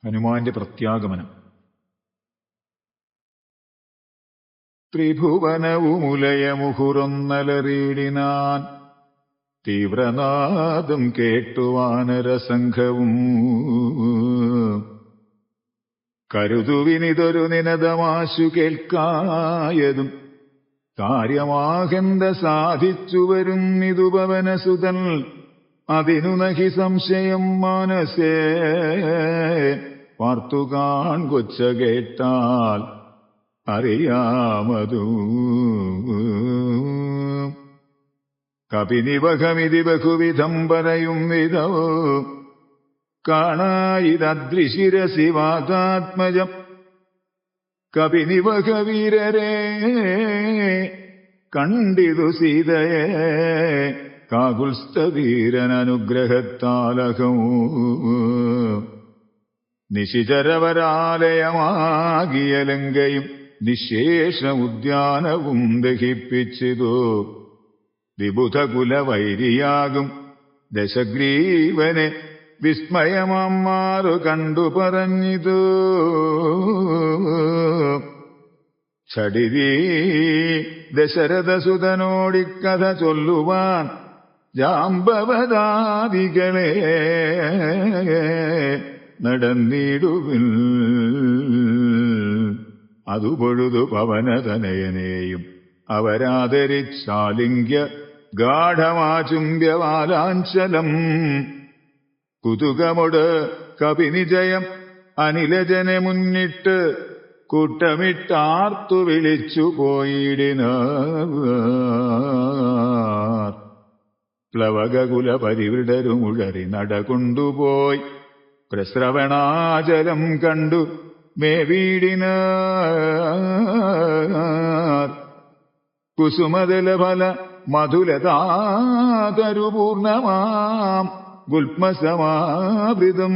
ഹനുമാന്റെ പ്രത്യാഗമനം. ത്രിഭുവനവുമുലയമുഹുറൊന്നലറിയിടിനാൻ തീവ്രനാദം കേട്ടു വാനരസംഘവും. കരുതുവിനിതൊരു നിനദമാശു കേൾക്കായതും കാര്യമാകെന്ത സാധിച്ചു വരുന്നിതു പവനസുതൻ. അതിനു നഹി സംശയം മനസ്സേ പാർത്തുകാൺ കൊച്ച കേട്ടാൽ അറിയാമതു. കപിനിവഹമിതി ബഹുവിധം പറയും വിധോ കാണായിതദ്രിശിരസിവാതാത്മജം. കപിനിവഹവീരരെ കണ്ടിതു സീതയെ കാകുൽസ്ഥവീരനനുഗ്രഹത്താലഹം. നിശിചരവരാലയമാകിയ ലങ്കയും നിശേഷമുദ്യാനവും ദഹിപ്പിച്ചിതു. വിബുധകുലവൈരിയാകും ദശഗ്രീവനെ വിസ്മയമാറു കണ്ടു പറഞ്ഞിതു. ഛടിരീ ദശരഥസുതനോടിക്കഥ ചൊല്ലുവാൻ ജാമ്പവതാദികളെ നടന്നിടുവിൽ. അതുപൊഴുതു പവനതനയനെയും അവരാദരിച്ചാലിംഗ്യ ഗാഠമാചുംബ്യവാലാഞ്ചലം. കുതുകമൊട് കപിനിജയം അനിലജനെ മുന്നിട്ട് കൂട്ടമിട്ടാർത്തു വിളിച്ചു പോയിടിനാർ. പ്ലവകകുല പരിവൃഢരുമുഴറി നടകൊണ്ടുപോയി പ്രസ്രവണാചലം കണ്ടു മേവീടിനാർ. കുസുമതലഫല മധുലതാതരുപൂർണമാം ഗുൽമസമാവൃതം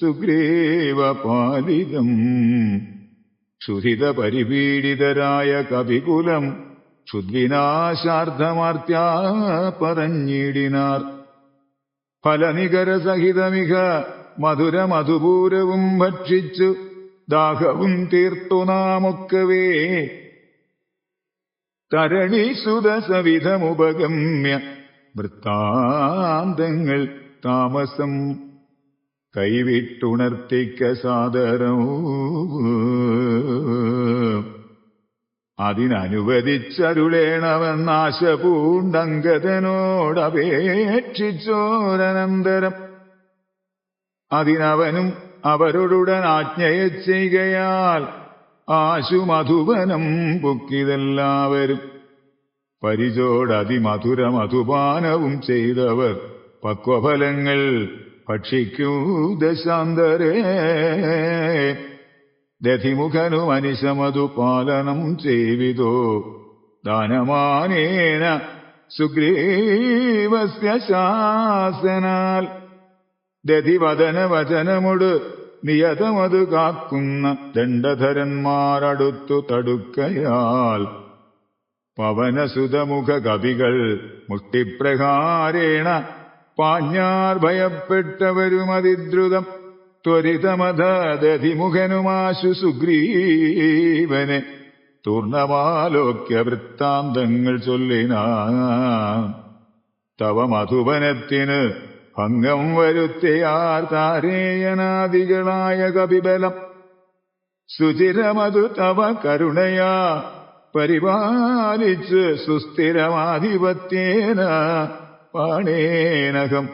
സുഗ്രീവപാലിതം. ക്ഷുധിത പരിപീഡിതരായ കപികുലം ക്ഷുദ്വിനാശാർദ്ധമാർത്യാ പറഞ്ഞിടിനാർ. ഫലനികരസഹിതമിക മധുരമധുപൂരവും ഭക്ഷിച്ചു ദാഹവും തീർത്തു നാമൊക്കവേ. തരണീസുതസവിധമുപഗമ്യ വൃത്താന്തങ്ങൾ താമസം കൈവിട്ടുണർത്തിക്ക സാദരം. അതിനനുവദിച്ചരുളേണമെന്നാശ പൂണ്ടങ്കദനോടപേക്ഷിച്ചോരനന്തരം. അതിനവനും അവരോടുടൻ ആജ്ഞയെ ചെയ്യുകയാൽ ആശു മധുവനം പൊക്കിതെല്ലാവരും. പരിചോടതിമധുരമധുപാനവും ചെയ്തവർ പക്വഫലങ്ങൾ ഭക്ഷിക്കൂ ദശാന്തരേ. ദധിമുഖനും അനിശമധുപാലനം ചെയ്വിതോ ദാനമാനേന സുഗ്രീവസ്യ ശാസനാൽ. ദധിവദന വചനമൊട് നിയതമതു കാക്കുന്ന ദണ്ഡധരന്മാരടുത്തു തടുക്കയാൽ പവനസുതമുഖ കവികൾ മുഷ്ടിപ്രഹാരേണ പാഞ്ഞാർ ഭയപ്പെട്ടവരുമതിദ്രുതം. ത്വരിതമധ ദധിമുഖനുമാശു സുഗ്രീവനെ തൂർണമാലോക്യ വൃത്താന്തങ്ങൾ ചൊല്ലിനാൻ. തവ മധുവനത്തിന് ഭംഗം വരുത്തിയാർ താരേയനാദികളായ കപിബലം. സുചിരമതു തവ കരുണയാ പരിപാലിച്ച് സുസ്ഥിരമാധിപത്യേന പാണേനകം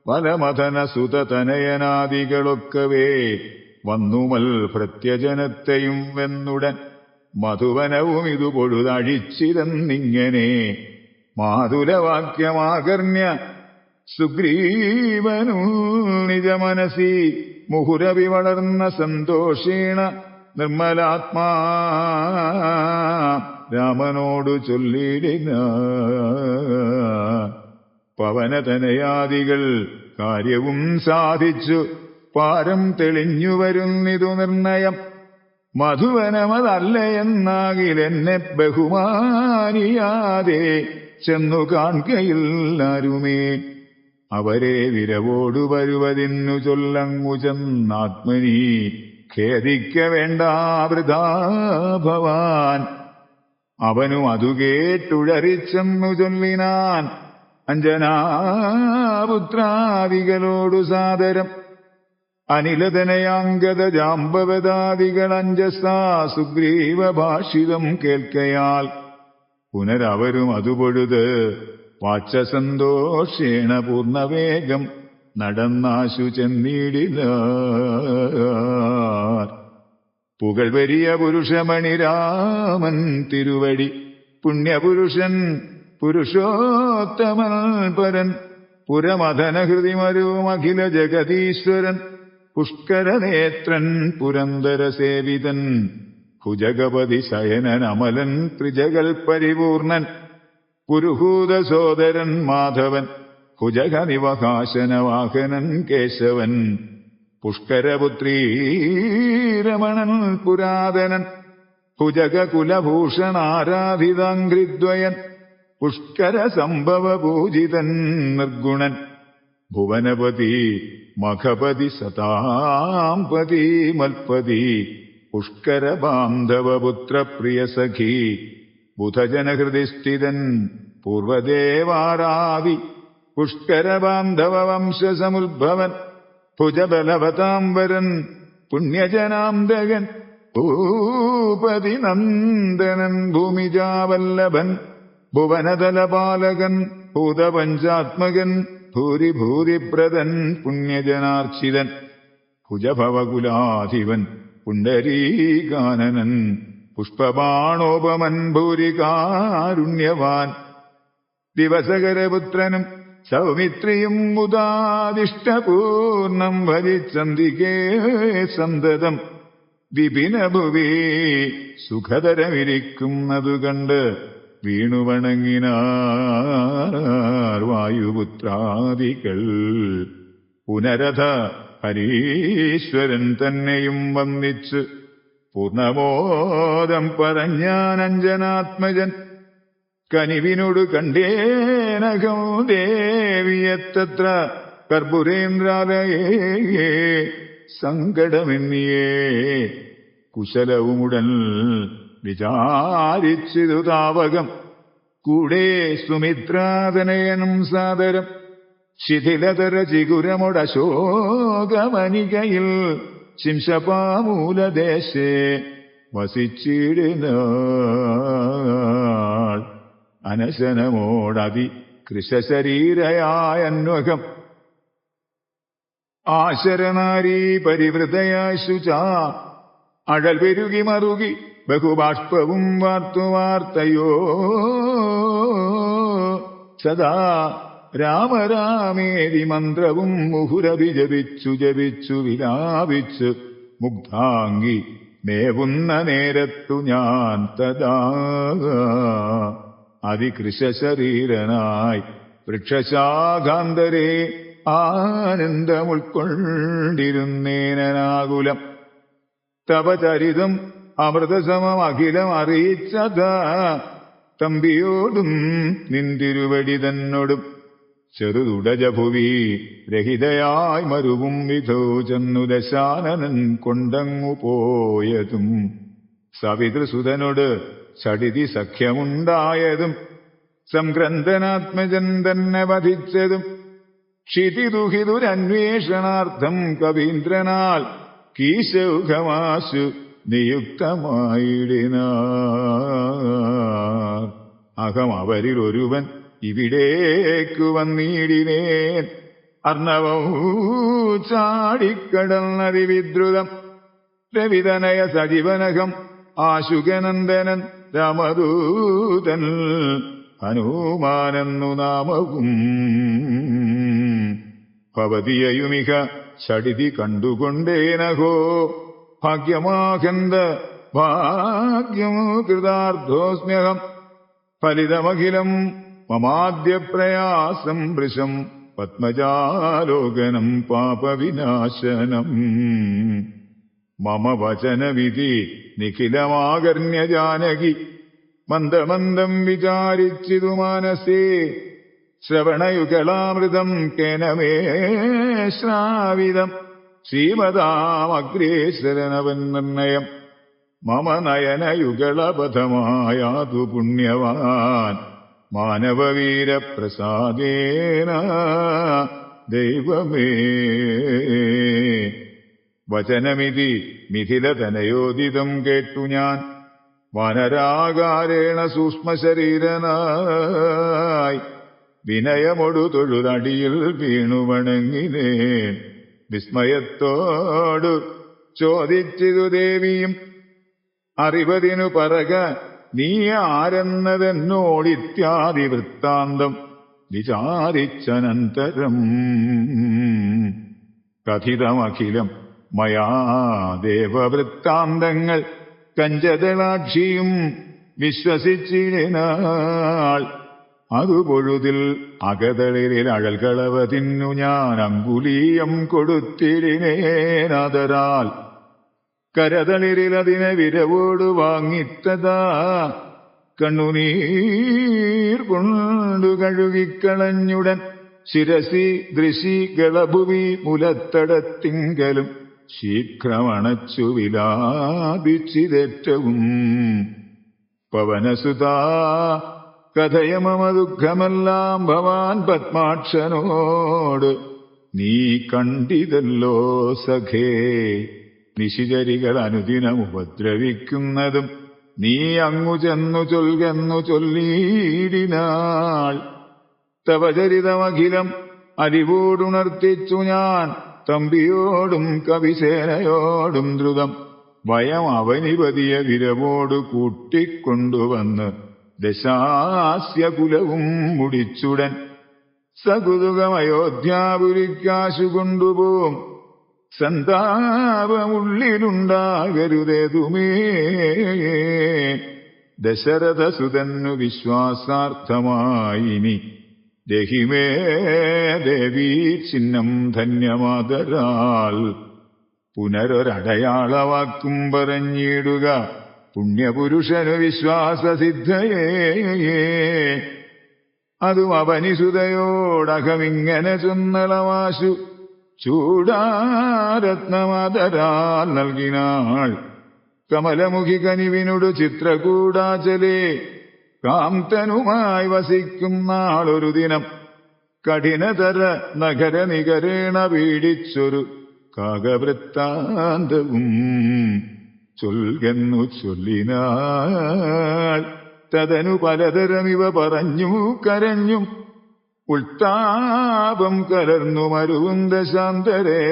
വലമഥന സുതതനയനാദികളൊക്കവേ വന്നുമൽ ഭൃത്യജനത്തെയും വെന്നുടൻ. മധുവനവും ഇതു പൊഴുതഴിച്ചിരുന്നിങ്ങനെ മാതുലവാക്യമാകർണ്യ സുഗ്രീവനു നിജമനസി മുഹുരവി വളർന്ന സന്തോഷേണ നിർമ്മലാത്മാ രാമനോടു ചൊല്ലിടിന. പവനതനയാദികൾ കാര്യവും സാധിച്ചു പാരം തെളിഞ്ഞു വരുന്നിതു നിർണയം. മധുവനമതല്ലയെന്നാകിലെന്നെ ബഹുമാനിയാതെ ചെന്നു കാൺകയില്ലാരുമേ. അവരെ വിരവോടു വരുവതിന്നു ചൊല്ലങ്ങു ചെന്നാത്മനി ഖേദിക്ക വേണ്ട വൃഥാ ഭവാൻ. അവനും അതു കേട്ടുഴറിച്ചെന്നു ചൊല്ലിനാൻ അഞ്ജനാപുത്രാദികളോടു സാദരം. അനിലതനയാംഗത ജാമ്പവതാദികൾ അഞ്ജസാ സുഗ്രീവ ഭാഷിതം കേൾക്കയാൽ പുനരവരും അതുപൊഴുത് വാച്യസന്തോഷേണ പൂർണ്ണവേഗം നടന്നാശു ചെന്നിടിലാർ. പുകഴ്വരിയ പുരുഷമണി രാമൻ തിരുവടി പുണ്യപുരുഷൻ പുരുഷോത്തമൻ പരൻ പുരമഥനഹൃതിമരുവും അഖില ജഗതീശ്വരൻ പുഷ്കരനേത്രൻ പുരന്തര സേവിതൻ ഭുജഗപതി ശയനൻ അമലൻ ത്രിജഗൽ പരിപൂർണൻ പുരുഹൂത സോദരൻ മാധവൻ ഭുജഗനിവകാശനവാഹനൻ കേശവൻ പുഷ്കരപുത്രീ രമണൻ പുരാതനൻ ഭുജഗകുലഭൂഷണാരാധിതാംഘ്രിദ്വയൻ പുഷ്കര സംഭവ പൂജിതൻ നിർഗുണൻ ഭുവനപതി മഖപതി സതാംപതി മൽപതി പുഷ്കര ബാന്ധവപുത്രപ്രിയ സഖി ബുധജനഹൃദി സ്ഥിതൻ പൂർവദേവാരാദി പുഷ്കര ബാന്ധവ വംശസമുദ്ഭവൻ ഭുജബലവതാംബരൻ പുണ്യജനാന്തകൻ ഭൂപതി നന്ദനൻ ഭൂമിജാവല്ലഭൻ ഭുവനതലപാലകൻ ഭൂതപഞ്ചാത്മകൻ ഭൂരിഭൂരിപ്രദൻ പുണ്യജനാർച്ചിതൻ ഭുജഭവകുലാധിപൻ പുണ്ഡരീകാനനൻ പുഷ്പബാണോപമൻ ഭൂരികാരുണ്യവാൻ ദിവസകരപുത്രനും സൗമിത്രിയും മുദാദിഷ്ടപൂർണം ഭജിച്ചന്തികേ സന്തതം വിപിനഭുവി സുഖതരമിരിക്കുന്നതു കണ്ട് വീണുവണങ്ങിനാർ വായുപുത്രാദികൾ. പുനരഥ ഹരീശ്വരൻ തന്നെയും വന്ദിച്ച് പൂർണ്ണബോധം പറഞ്ഞാൻ അഞ്ജനാത്മജൻ കനിവിനോട് കണ്ടേനകം ദേവിയത്തത്ര കർപ്പുരേന്ദ്രാലയേ സങ്കടമെന്നിയേ കുശലവുമുടൻ വിചാരിച്ചിതു താവകം കൂടെ സുമിത്രാതനയനും സാദരം ശിഥിലതര ചിഗുരമൊടശോകമനികയിൽ ശിംശപാമൂലദേശേ വസിച്ചിടുന്നാൾ അനശനമോടതി കൃശശരീരയായന്വകം ആശരനാരീ പരിവൃതയായ ശുച അഴൽ പെരുകി മറുകി ബഹുബാഷ്പവും വാർത്തുവാർത്തയോ സദാ രാമരാമേരി മന്ത്രവും മുഹുരഭി ജപിച്ചു ജപിച്ചു വിലാപിച്ച് മുഗ്ധാംഗി മേവുന്ന നേരത്തു ഞാൻ തദാ അതികൃശരീരനായി വൃക്ഷശാഖാന്തരേ ആനന്ദമുൾക്കൊണ്ടിരുന്നേനാകുലം തപചരിതം അമൃതസമം അഖിലം അറിയിച്ചത തമ്പിയോടും നിന്തിരുവടി തന്നോടും ചെറുതുടജഭുവി രഹിതയായി മരുവും വിധോ ചെന്നു ദശാനനൻ കൊണ്ടങ്ങു പോയതും സവിതൃസുതനോട് ചടിതി സഖ്യമുണ്ടായതും സംഗ്രന്ഥനാത്മജൻ തന്നെ വധിച്ചതും ക്ഷിതിദുഹിതുരന്വേഷണാർത്ഥം കവീന്ദ്രനാൽ കീശൗഖമാശു നിയുക്തമായിടിനാർ. അഹം അവരിൽ ഒരുവൻ ഇവിടേക്കു വന്നിടിനേൻ അർണവം ചാടിക്കടന്നതിവിദ്രുതം രവിതനയ സജീവനകം ആശുകനന്ദനൻ രാമദൂതൻ ഹനുമാനെന്നു നാമവും ഭവതിയയുമിക ചടിതി കണ്ടുകൊണ്ടേനഹോ ഭാഗ്യമാഹന്ത ഭാഗ്യമോ കൃതാർത്ഥോസ്മ്യഹം ഫലിതമഖിലം മമാദ്യപ്രയാസം വൃശം പത്മജാലോകനം പാപവിനാശനം മമ വചനവിധി നിഖിലമാകർണ്യ ജാനകി മന്ദമന്ദം വിചാരിച്ചിതു മാനസേ ശ്രവണയുഗളാമൃതം കേനമേ ശ്രാവിതം ശ്രീമതാമഗ്രേശ്വരനവൻ നിർണയം മമ നയനയുഗളപഥമായാതു പുണ്യവാൻ മാനവവീരപ്രസാദേന ദൈവമേ. വചനമിതി മിഥിലതനയോദിതം കേട്ടു ഞാൻ വാനരാകാരേണ സൂക്ഷ്മശരീരനായി വിനയമൊടു തൊഴുതടിയിൽ വീണു വണങ്ങിനേൻ. വിസ്മയത്തോടു ചോദിച്ചിതു ദേവിയും അറിവതിനു പറക നീ ആരെന്നതെന്നോടിത്യാദി വൃത്താന്തം വിചാരിച്ചനന്തരം കഥിതമഖിലം മയാ ദേവവൃത്താന്തങ്ങൾ കഞ്ചതളാക്ഷിയും വിശ്വസിച്ചിടിനാൾ. അതുപൊഴുതിൽ അകതളിരിൽ അഴൽകളവതിന്നു ഞാൻ അങ്കുലീയം കൊടുത്തിടിനേനാദരാൽ കരതളിരിലതിനെ വിരവോട് വാങ്ങിത്തതാ കണ്ണുനീർ കൊണ്ടു കഴുകിക്കളഞ്ഞുടൻ ശിരസി ദൃശി ഗളഭുവി മുലത്തടത്തിങ്കലും ശീഘ്രമണച്ചു വിലാപിച്ചിതേറ്റവും. പവനസുതാ കഥയ മമ ദുഃഖമെല്ലാം ഭവാൻ പത്മാക്ഷനോട് നീ കണ്ടിതല്ലോ സഖേ. നിശിചരികൾ അനുദിനം ഉപദ്രവിക്കുന്നതും നീ അങ്ങു ചെന്നു ചൊൽകെന്നു ചൊല്ലിയിടിനാൾ. തവചരിതമഖിലം അരിവോടുണർത്തിച്ചു ഞാൻ തമ്പിയോടും കവിസേനയോടും ദ്രുതം ഭയം അവനിപതിയ വിരവോടു കൂട്ടിക്കൊണ്ടുവന്ന് ദശാസ്യകുലവും മുടിച്ചുടൻ സകുതുകം അയോധ്യാപുരിക്കാശു കൊണ്ടുപോം. സന്താപമുള്ളിലുണ്ടാകരുതേതുമേ. ദശരഥസുതന്നു വിശ്വാസാർത്ഥമായിനി ദേഹിമേ ദേവീ ചിഹ്നം ധന്യമാതരാൽ. പുനരൊരടയാളവാക്കും പറഞ്ഞിടുക പുണ്യപുരുഷനു വിശ്വാസസിദ്ധയേ. അതും അവനിസുതയോടകമിങ്ങനെ ചൊന്നളവാശു ചൂടാരത്നമാതരാൽ നൽകിനാൾ. കമലമുഖി കനിവിനോട് ചിത്രകൂടാചലേ കാന്തനുമായി വസിക്കും നാളൊരു ദിനം കഠിനതര നഗര നികരേണ പീഡിച്ചൊരു കാകവൃത്താന്തവും ചൊൽകെന്നു ചൊല്ലിനാൾ. തതനു പലതരമിവ പറഞ്ഞു കരഞ്ഞും ഉൾത്താപം കലർന്നു മരുവും ദശാന്തരേ.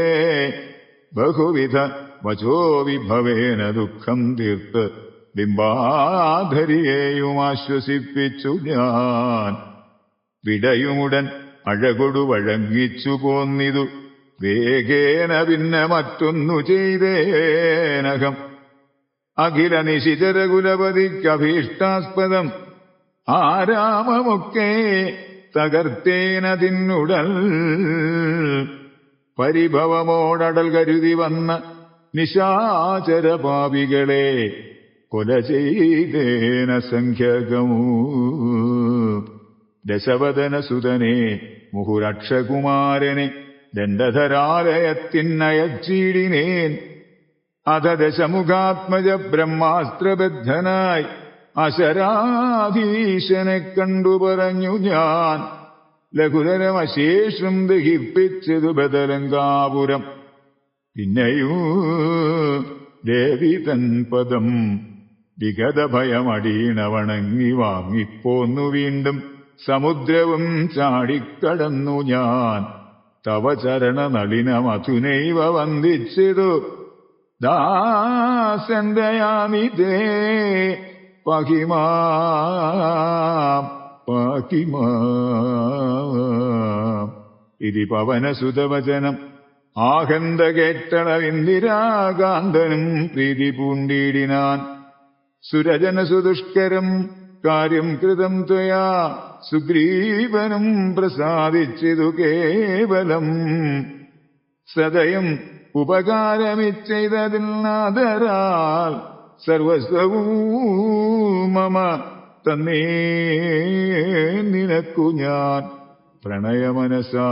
ബഹുവിധ വചോ വിഭവേന ദുഃഖം തീർത്ത് ബിംബാധരിയെയും ആശ്വസിപ്പിച്ചു ഞാൻ. വിടയുമുടൻ അഴകൊടു വഴങ്ങിച്ചു പോന്നിതു വേഗേന പിന്നെ മറ്റൊന്നു ചെയ്തേനകം. അഖില നിശിചരകുലപതിക്കഭീഷ്ടാസ്പദം ആരാമമൊക്കെ തകർത്തേനതിന്നുടൽ. പരിഭവമോടടൽ കരുതി വന്ന നിശാചരപാപികളെ കൊല ചെയ്തേന സംഖ്യകമൂ. ദശവദനസുതനെ മുഹുരക്ഷകുമാരനെ ദണ്ഡധരാലയത്തിനയച്ചിടിനേൻ. അധ ദശമുഖാത്മജ ബ്രഹ്മാസ്ത്രബദ്ധനായി അശരാധീശനെ കണ്ടു പറഞ്ഞു ഞാൻ. ലഘുതരമശേഷം ദഹിപ്പിച്ചതു ബദലങ്കാപുരം. പിന്നെയൂ ദേവി തൻ പദം വിഗത ഭയമടീണ വണങ്ങി വാങ്ങിപ്പോന്നു വീണ്ടും സമുദ്രവും ചാടിക്കടന്നു ഞാൻ. തവ ചരണ നളിന മധുനൈവ വന്ദിച്ചതു ദാസന്തയാമിതേ പാഹിമാം പാഹിമാം. ഇതി പവനസുതവചനം ആഹന്ത കേട്ടളവിന്ദിരാകാന്തനും പ്രീതി പൂണ്ടിടിനാൻ. സുരജനസുദുഷ്കരം കാര്യം കൃതം ത്വയാ സുഗ്രീവനും പ്രസാദിച്ചിതു കേവലം. സദയം ഉപകാരമിച്ചെയ്തതിൽ നാദരാൽ സർവസ്വവും മമ തന്നേ നിനക്കു ഞാൻ. പ്രണയമനസാ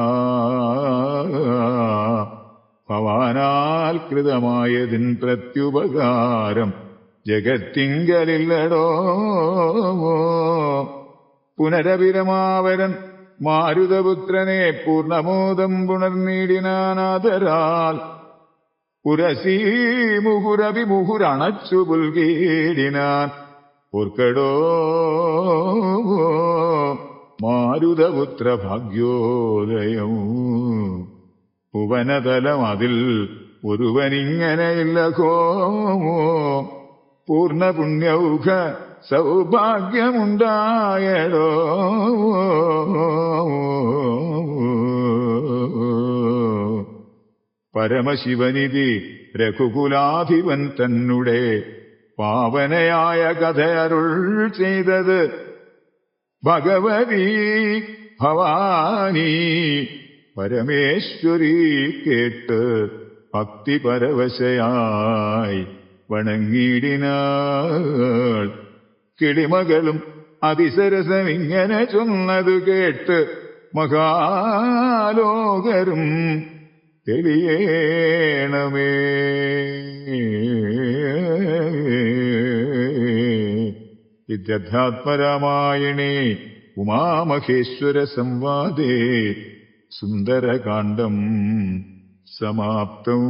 ഭവാനാൽ കൃതമായതിൻ പ്രത്യുപകാരം ജഗത്തിങ്കലില്ലടോ. പുനരവിരമാവരൻ മാരുതപുത്രനെ പൂർണ്ണമോദം പുണർനീടിനാനാദരാൽ പുരസീ മുഹുരവിമുഹുരണച്ചു പുൽകീടിനാൻ. ഓർക്കടോ മാരുതപുത്ര ഭാഗ്യോദയം. ഭുവനതലം അതിൽ ഒരുവനിങ്ങനെയില്ലകോ. പൂർണ്ണപുണ്യൗഘ സൗഭാഗ്യമുണ്ടായടോ. പരമശിവനിധി രഘുകുലാധിപൻ തന്നെ പാവനയായ കഥയരുൾ ചെയ്തത് ഭഗവതി ഭവാനി പരമേശ്വരി കേട്ട് ഭക്തിപരവശയായി വണങ്ങിയിടിനാൾ. കിളിമകളും അതിസരസമിങ്ങനെ ചൊന്നതു കേട്ട് മഹാലോകരും തെളിയേണമേ. ഇത്യധ്യാത്മരാമായണേ ഉമാമഹേശ്വര സംവാദേ സുന്ദരകാണ്ഡം സമാപ്തം.